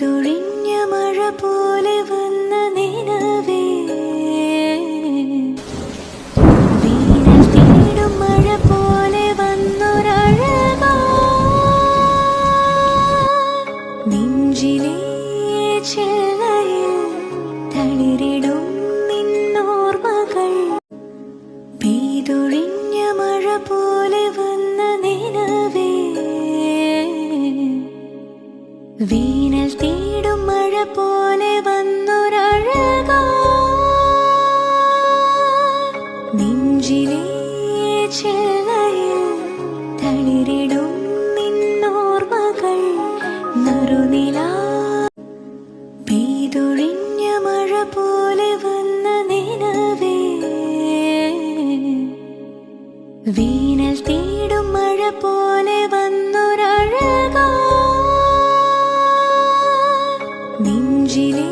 പെയ്തൊഴിഞ്ഞ മഴ പോലെ വന്ന നിലവേ, വീണൽ തേടും മഴ പോലെ വന്നൊരഴകാ, നെഞ്ചിലെ ചെല്ലയിൽ തളിരിടും നിന്നോർമ്മകൾ. പെയ്തൊഴിഞ്ഞ മഴ പോലെ വന്ന നിലവേ, വീണൽ തേടും മഴ പോലെ വന്നൊരഴകാ, നെഞ്ചിലെ ചെല്ലയിൽ തളിരിടും നിന്നോർമ്മകൾ. നറുനിലാ പെയ്തൊഴിഞ്ഞ മഴ പോലെ വന്ന നിലവേ, വീണൽ തേടും മഴ പോലെ വന്നൊരഴകാ, നെഞ്ചിലെ